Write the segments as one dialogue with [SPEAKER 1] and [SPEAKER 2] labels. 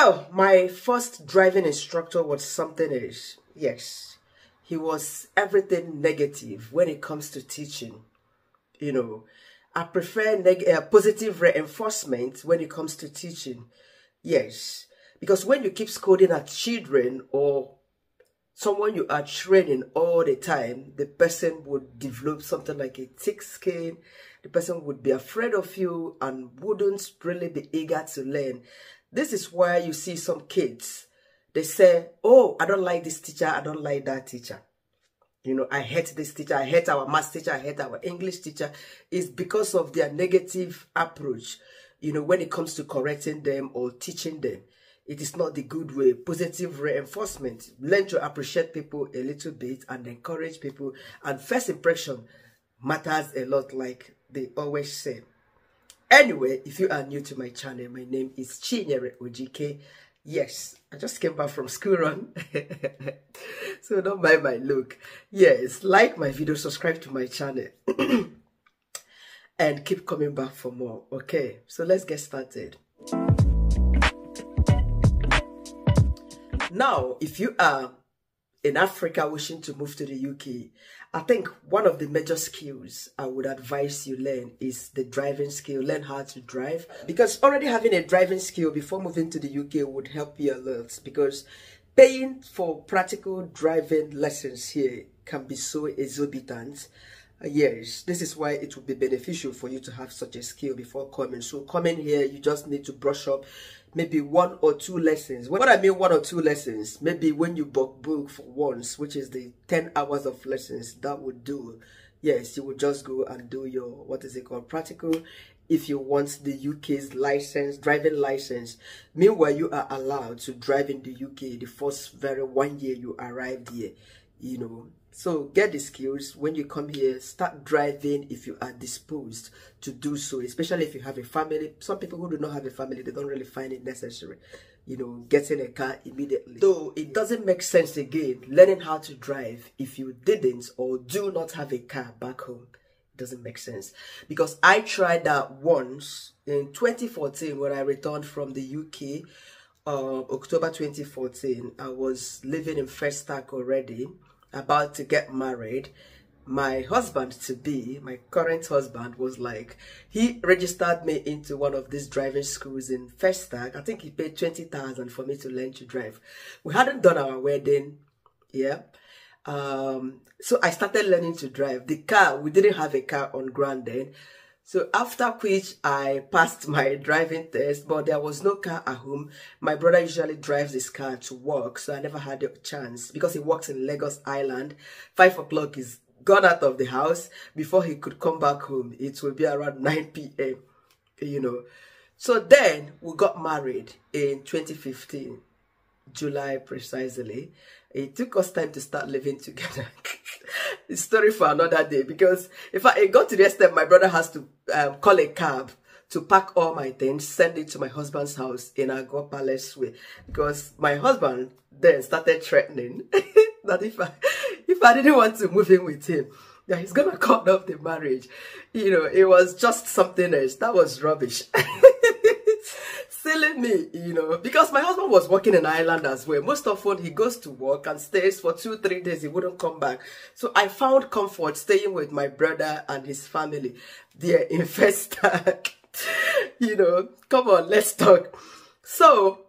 [SPEAKER 1] Well, my first driving instructor was something else. Yes, he was everything negative when it comes to teaching. You know, I prefer positive reinforcement when it comes to teaching. Yes, because when you keep scolding at children or someone you are training all the time, the person would develop something like a thick skin. The person would be afraid of you and wouldn't really be eager to learn. This is why you see some kids, they say, oh, I don't like this teacher, I don't like that teacher. You know, I hate this teacher, I hate our math teacher, I hate our English teacher. It's because of their negative approach, you know, when it comes to correcting them or teaching them. It is not the good way. Positive reinforcement. Learn to appreciate people a little bit and encourage people. And first impression matters a lot, like they always say. Anyway, if you are new to my channel, my name is Chinyere Ojike. Yes, I just came back from school run. So don't mind my look. Yes, like my video, subscribe to my channel. And keep coming back for more. Okay, so let's get started. Now, if you are in Africa wishing to move to the UK, I think one of the major skills I would advise you learn is the driving skill. Learn how to drive, because already having a driving skill before moving to the UK would help you a lot, because paying for practical driving lessons here can be so exorbitant. Yes, this is why it would be beneficial for you to have such a skill before coming. So coming here, you just need to brush up maybe 1 or 2 lessons. What I mean 1 or 2 lessons, maybe when you book for once, which is the 10 hours of lessons, that would do. Yes, you would just go and do your, what is it called, practical, if you want the UK's license, driving license. Meanwhile, you are allowed to drive in the UK the first very 1 year you arrived here, you know. So get the skills. When you come here, start driving if you are disposed to do so, especially if you have a family. Some people who do not have a family, they don't really find it necessary, you know, getting a car immediately. So it doesn't make sense again learning how to drive if you didn't or do not have a car back home. It doesn't make sense, because I tried that once in 2014 when I returned from the UK. October 2014, I was living in Festac already, about to get married. My husband to be, my current husband, was like, he registered me into one of these driving schools in Festac. I think he paid 20,000 for me to learn to drive. We hadn't done our wedding, yeah. So I started learning to drive. The car, we didn't have a car on ground then. So after which I passed my driving test, but there was no car at home. My brother usually drives his car to work, so I never had a chance, because he works in Lagos Island. 5 o'clock is gone out of the house. Before he could come back home, it will be around 9 p.m., you know. So then we got married in 2015, July precisely. It took us time to start living together. It's a story for another day, because if I got to the extent my brother has to call a cab to pack all my things, send it to my husband's house in Agua Palace way, because my husband then started threatening that if I didn't want to move in with him, that he's gonna cut off the marriage. You know, it was just something else. That was rubbish. Silly me, you know, because my husband was working in Ireland as well. Most often he goes to work and stays for 2-3 days. He wouldn't come back. So I found comfort staying with my brother and his family there in Festac. You know, come on, let's talk. So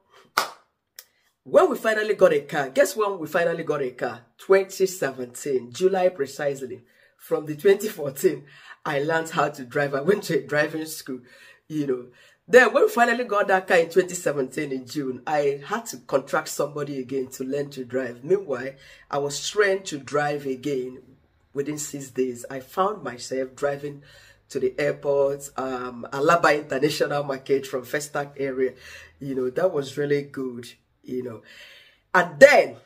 [SPEAKER 1] when we finally got a car, guess when we finally got a car? 2017, July precisely. From the 2014, I learned how to drive. I went to a driving school, you know. Then when we finally got that car in 2017 in June, I had to contract somebody again to learn to drive. Meanwhile, I was trained to drive again within 6 days. I found myself driving to the airport, Alaba International Market from Festac area. You know, that was really good, you know. And then,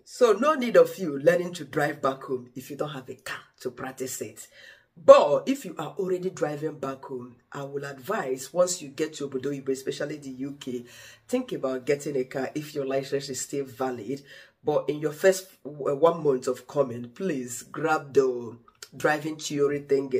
[SPEAKER 1] so no need of you learning to drive back home if you don't have a car to practice it. But if you are already driving back home, I will advise, once you get to Obodo Oyibo, especially the UK, think about getting a car if your license is still valid. But in your first 1 month of coming, please grab the driving theory thing,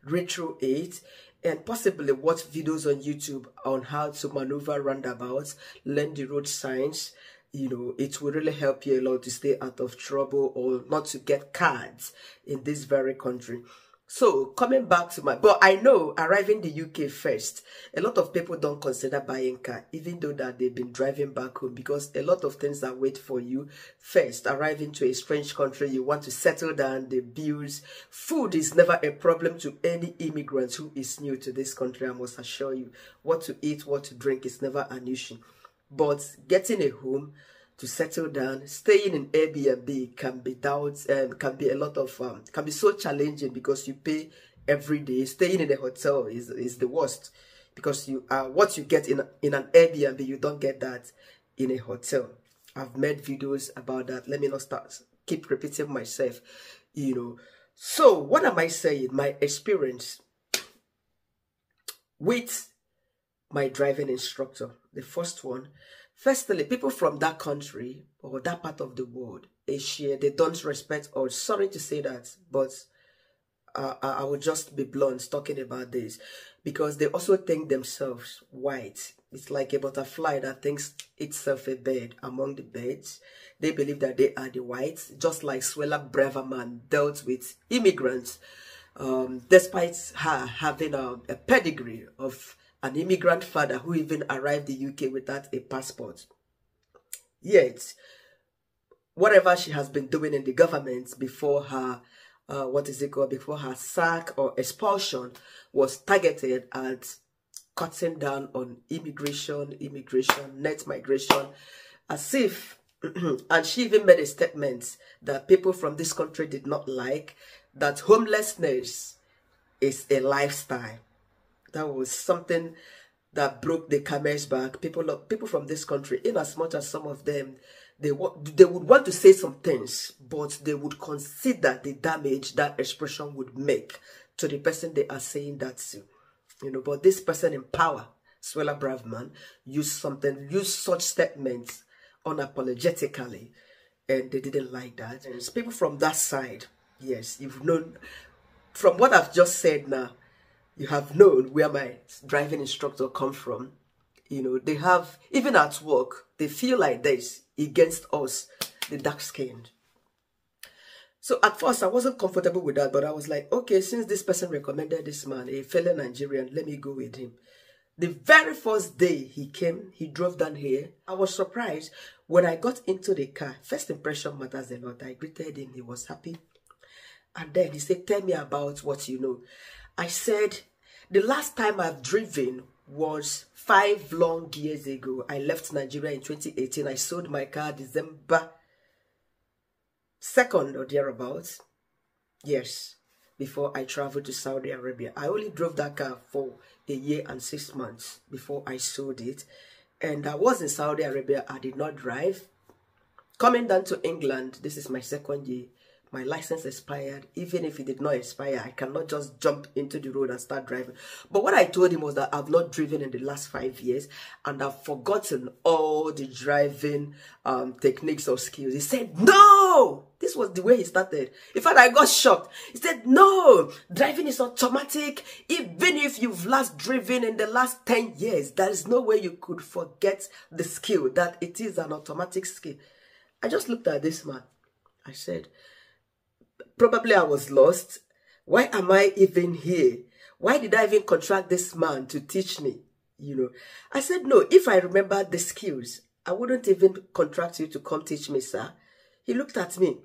[SPEAKER 1] read through it, and possibly watch videos on YouTube on how to maneuver roundabouts, learn the road signs. You know, it will really help you a lot to stay out of trouble or not to get cards in this very country. So coming back to but I know arriving the UK first, a lot of people don't consider buying car, even though that they've been driving back home, because a lot of things that wait for you first. Arriving to a strange country, you want to settle down, the bills, food is never a problem to any immigrant who is new to this country. I must assure you, what to eat, what to drink is never an issue. But getting a home to settle down, staying in Airbnb can be can be a lot of can be so challenging because you pay every day. Staying in a hotel is the worst, because you what you get in an Airbnb, you don't get that in a hotel. I've made videos about that. Let me not keep repeating myself, you know. So what am I saying? My experience with my driving instructor, the first one. Firstly, people from that country or that part of the world, Asia, they don't respect us. Sorry to say that, but I will just be blunt talking about this, because they also think themselves white. It's like a butterfly that thinks itself a bird among the birds. They believe that they are the whites, just like Suella Braverman dealt with immigrants, despite her having a pedigree of an immigrant father who even arrived the UK without a passport. Yet, whatever she has been doing in the government before her, before her sack or expulsion was targeted at cutting down on immigration, net migration, as if, and she even made a statement that people from this country did not like, that homelessness is a lifestyle. That was something that broke the camel's back. People from this country, in as much as some of them, they would want to say some things, but they would consider the damage that expression would make to the person they are saying that to. You know, but this person in power, Suella Braverman, used such statements unapologetically, and they didn't like that. And people from that side, yes, you've known, from what I've just said now, you have known where my driving instructor comes from. You know, they have, even at work, they feel like this against us, the dark-skinned. So at first, I wasn't comfortable with that, but I was like, okay, since this person recommended this man, a fellow Nigerian, let me go with him. The very first day he came, he drove down here. I was surprised when I got into the car. First impression matters a lot. I greeted him, he was happy. And then he said, tell me about what you know. I said, the last time I've driven was 5 long years ago. I left Nigeria in 2018. I sold my car December 2nd or thereabouts. Yes, before I traveled to Saudi Arabia. I only drove that car for a year and 6 months before I sold it. And I was in Saudi Arabia. I did not drive. Coming down to England, this is my 2nd year. My license expired. Even if it did not expire, I cannot just jump into the road and start driving. But what I told him was that I've not driven in the last 5 years and I've forgotten all the driving techniques or skills. He said, no! This was the way he started. In fact, I got shocked. He said, no! Driving is automatic. Even if you've last driven in the last 10 years, there is no way you could forget the skill, that it is an automatic skill. I just looked at this man. I said, probably I was lost. Why am I even here? Why did I even contract this man to teach me? You know, I said, no, if I remember the skills, I wouldn't even contract you to come teach me, sir. He looked at me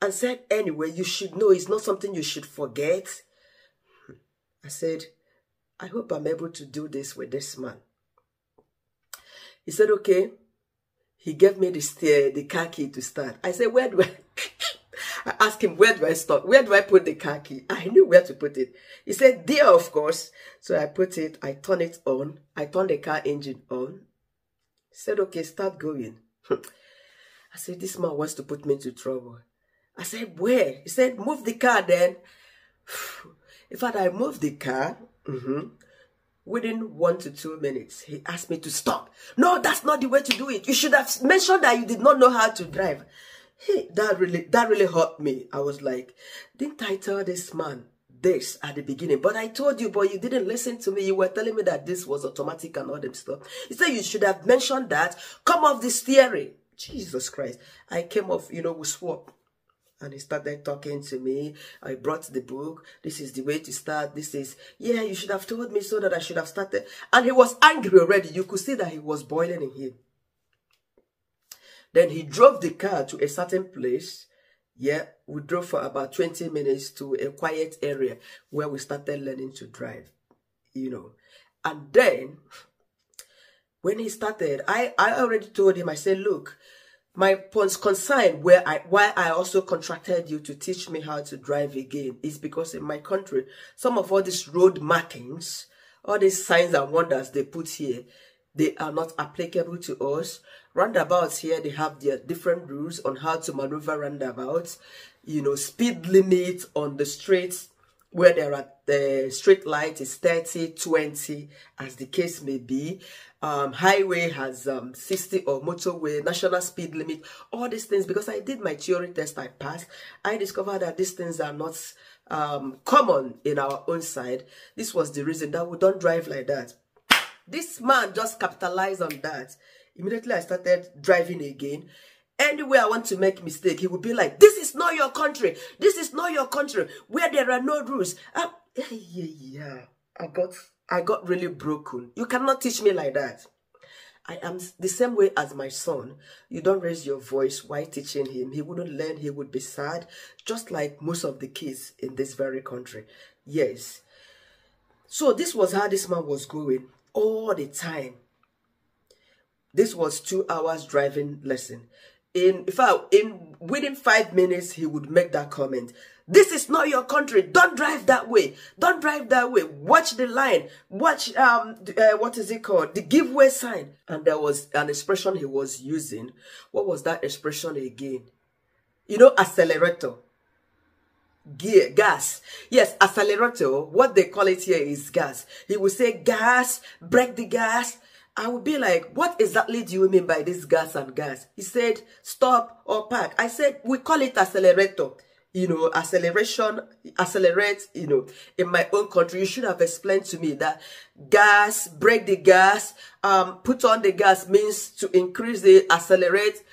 [SPEAKER 1] and said, anyway, you should know it's not something you should forget. I said, I hope I'm able to do this with this man. He said, okay. He gave me the car key to start. I said, where do I... I asked him, where do I stop? Where do I put the car key? I knew where to put it. He said, there, of course. So I put it, I turn it on. I turn the car engine on. He said, okay, start going. I said, this man wants to put me into trouble. I said, where? He said, move the car then. In fact, I moved the car. Within 1 to 2 minutes, he asked me to stop. No, that's not the way to do it. You should have mentioned that you did not know how to drive. Hey, that really hurt me. I was like, didn't I tell this man this at the beginning. But I told you, but you didn't listen to me. You were telling me that this was automatic and all them stuff. He said you should have mentioned that. Come off the steering. Jesus Christ. I came off, you know, we swapped. And he started talking to me. I brought the book. This is the way to start. This is, yeah, you should have told me so that I should have started. And he was angry already. You could see that he was boiling in him. Then he drove the car to a certain place. Yeah, we drove for about 20 minutes to a quiet area where we started learning to drive, you know. And then, when he started, I already told him, I said, look, my concern why I also contracted you to teach me how to drive again is because in my country, some of all these road markings, all these signs and wonders they put here, they are not applicable to us. Roundabouts here, they have their different rules on how to maneuver roundabouts. You know, speed limit on the streets where there are the street light is 30, 20, as the case may be. Highway has 60 or motorway, national speed limit, all these things. Because I did my theory test, I passed. I discovered that these things are not common in our own side. This was the reason that we don't drive like that. This man just capitalized on that. Immediately I started driving again. Anywhere I want to make mistake, he would be like, this is not your country. This is not your country where there are no rules. Yeah. I got really broken. You cannot teach me like that. I am the same way as my son. You don't raise your voice while teaching him. He wouldn't learn. He would be sad. Just like most of the kids in this very country. Yes. So this was how this man was going all the time. This was 2 hours driving lesson. Within 5 minutes, he would make that comment. This is not your country. Don't drive that way. Don't drive that way. Watch the line. Watch, what is it called? The giveaway sign. And there was an expression he was using. What was that expression again? You know, accelerator. Gear, gas. Yes, accelerator. What they call it here is gas. He would say gas, break the gas. I would be like, what exactly do you mean by this gas and gas? He said, stop or park. I said, we call it accelerator. You know, acceleration, accelerate, you know. In my own country, you should have explained to me that gas, break the gas, put on the gas means to increase the accelerate.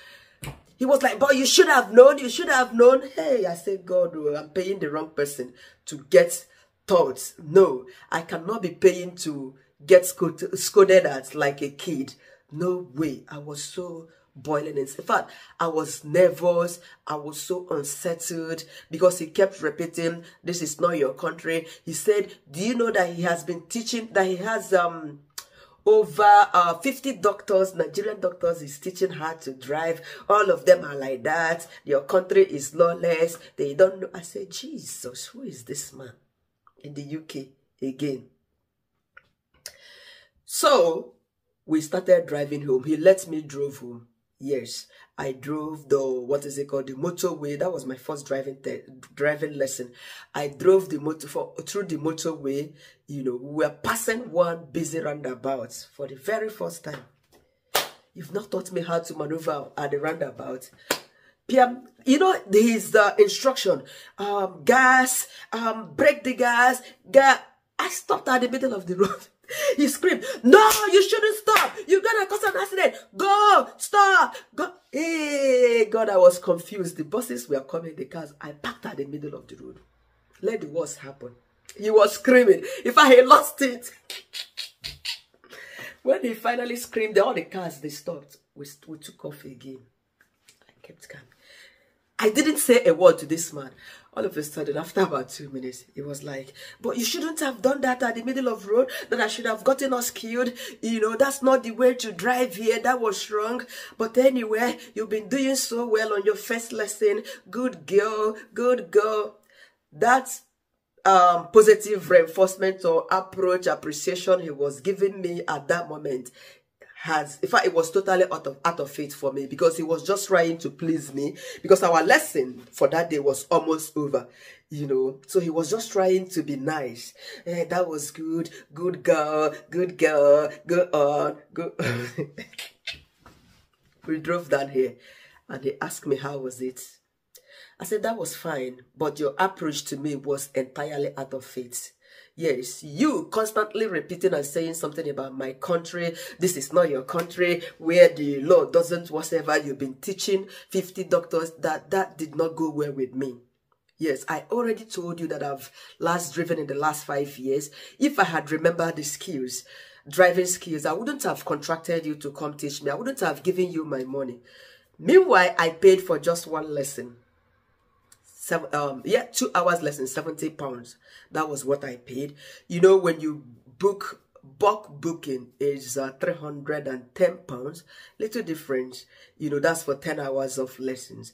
[SPEAKER 1] He was like, but you should have known, you should have known. Hey, I said, God, I'm paying the wrong person to get thoughts. No, I cannot be paying to get scolded at like a kid. No way. I was so boiling. In fact, I was nervous. I was so unsettled because he kept repeating, this is not your country. He said, do you know that he has been teaching, that he has over 50 doctors, Nigerian doctors, is teaching how to drive. All of them are like that. Your country is lawless. They don't know. I said, Jesus, who is this man in the UK again? So we started driving home. He let me drive home. Yes, I drove the, what is it called, the motorway. That was my first driving lesson. I drove the through the motorway. You know, we were passing one busy roundabout for the very first time. You've not taught me how to maneuver at the roundabout. You know, his instruction, gas, break the gas, I stopped at the middle of the road. He screamed, no, you shouldn't stop. You're going to cause an accident. Go, stop, go. Hey, God, I was confused. The buses were coming, the cars. I parked at the middle of the road. Let the worst happen. He was screaming. If I had lost it. When he finally screamed, all the cars, they stopped. We took off again. I kept calm. I didn't say a word to this man. All of a sudden, after about 2 minutes, he was like, but you shouldn't have done that at the middle of the road, that I should have gotten us killed. You know, that's not the way to drive here. That was wrong. But anyway, you've been doing so well on your first lesson. Good girl, good girl. That's positive reinforcement or approach, appreciation he was giving me at that moment. In fact, it was totally out of faith for me, because he was just trying to please me, because our lesson for that day was almost over, you know. So he was just trying to be nice. Hey, that was good. Good girl. Good girl. Go on. Go on. We drove down here and he asked me, how was it? I said, that was fine, but your approach to me was entirely out of faith. Yes, you constantly repeating and saying something about my country. This is not your country, where the law doesn't, whatever you've been teaching 50 doctors, that did not go well with me. Yes, I already told you that I've last driven in the last 5 years. If I had remembered the skills, driving skills, I wouldn't have contracted you to come teach me. I wouldn't have given you my money. Meanwhile, I paid for just one lesson. 2 hours lesson, £70. That was what I paid. You know, when you book, bulk booking is £310. Little difference. You know, that's for 10 hours of lessons.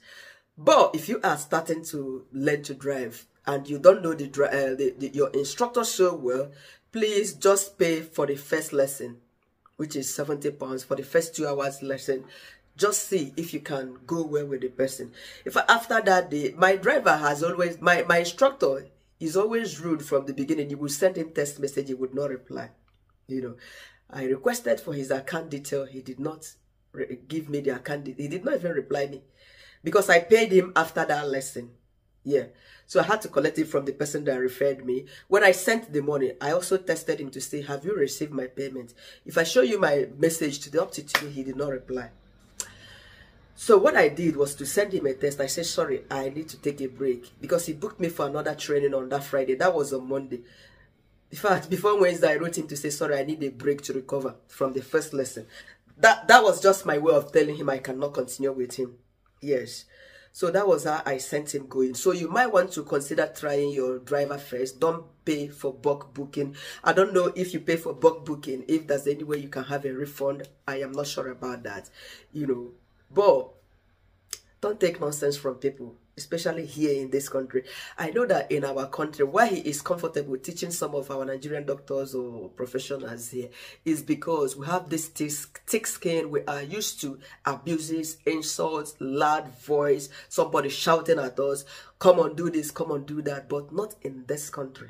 [SPEAKER 1] But if you are starting to learn to drive and you don't know your instructor so well, please just pay for the first lesson, which is £70 for the first 2 hours lesson. Just see if you can go well with the person. If after that day, my driver has always, my instructor is always rude from the beginning. You will send him text message, he would not reply. You know, I requested for his account detail. He did not give me the account. He did not even reply me because I paid him after that lesson. Yeah. So I had to collect it from the person that referred me. When I sent the money, I also tested him to say, have you received my payment? If I show you my message to the up to today, he did not reply. So what I did was to send him a text. I said, sorry, I need to take a break because he booked me for another training on that Friday. That was on Monday. In fact, before Wednesday, I wrote him to say, sorry, I need a break to recover from the first lesson. That was just my way of telling him I cannot continue with him. Yes. So that was how I sent him going. So you might want to consider trying your driver first. Don't pay for bulk booking. I don't know if you pay for bulk booking, if there's any way you can have a refund. I am not sure about that, you know. But don't take nonsense from people, especially here in this country. I know that in our country, why he is comfortable teaching some of our Nigerian doctors or professionals here is because we have this thick skin. We are used to abuses, insults, loud voice, somebody shouting at us, come on, do this, come on, do that, but not in this country.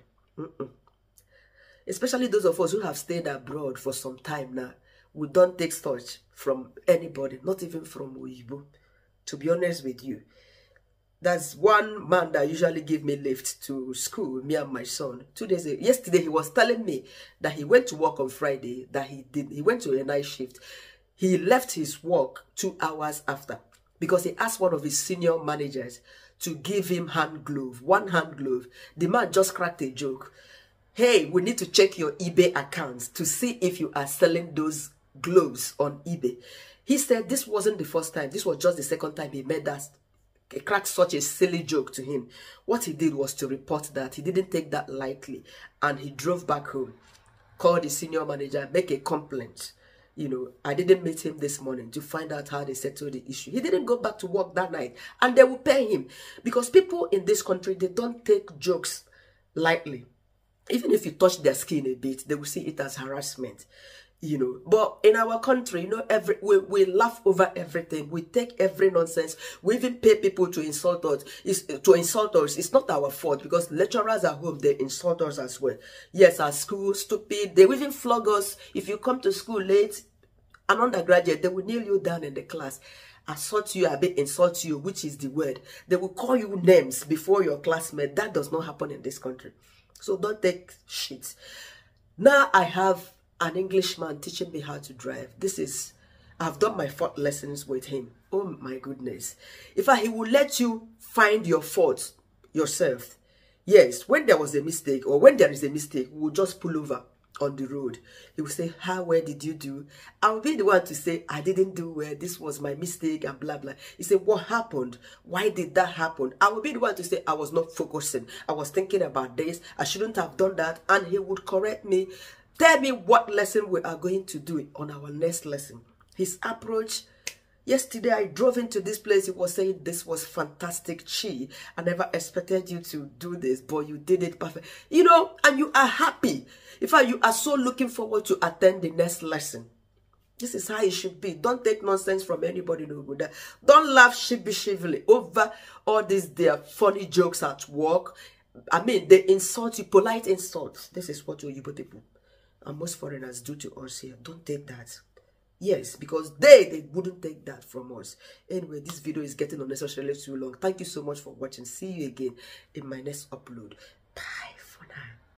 [SPEAKER 1] Especially those of us who have stayed abroad for some time now. We don't take such from anybody, not even from Uyibo. To be honest with you, that's one man that usually give me lift to school, me and my son. 2 days ago, yesterday he was telling me that he went to work on Friday, that he went to a night shift. He left his work 2 hours after because he asked one of his senior managers to give him hand glove, one hand glove. The man just cracked a joke. Hey, we need to check your eBay accounts to see if you are selling those gloves on eBay. He said this wasn't the first time. This was just the second time he made that. He cracked such a silly joke to him. What he did was to report that. He didn't take that lightly. And he drove back home, called the senior manager, make a complaint. You know, I didn't meet him this morning to find out how they settled the issue. He didn't go back to work that night. And they will pay him. Because people in this country, they don't take jokes lightly. Even if you touch their skin a bit, they will see it as harassment. You know, but in our country, you know, we laugh over everything. We take every nonsense. We even pay people to insult us. It's not our fault because lecturers at home, they insult us as well. Yes, at school, stupid. They will even flog us. If you come to school late, an undergraduate, they will kneel you down in the class, assault you, a bit insult you, which is the word. They will call you names before your classmate. That does not happen in this country. So don't take shit. Now I have an Englishman teaching me how to drive. I've done my 4 lessons with him. Oh my goodness. In fact, he will let you find your fault yourself. Yes, when there was a mistake or when there is a mistake, we'll just pull over on the road. He will say, how well did you do? I'll be the one to say, I didn't do well. This was my mistake and blah, blah. He said, what happened? Why did that happen? I will be the one to say, I was not focusing. I was thinking about this. I shouldn't have done that. And he would correct me. Tell me what lesson we are going to do on our next lesson. His approach. Yesterday, I drove into this place. He was saying, this was fantastic, Chi. I never expected you to do this, but you did it perfect. You know, and you are happy. In fact, you are so looking forward to attend the next lesson. This is how it should be. Don't take nonsense from anybody. Don't laugh sheepishly over all these their funny jokes at work. I mean, they insult you, polite insults. This is what you people and most foreigners do to us here. Don't take that. Yes, because they wouldn't take that from us. Anyway, this video is getting unnecessarily too long. Thank you so much for watching. See you again in my next upload. Bye.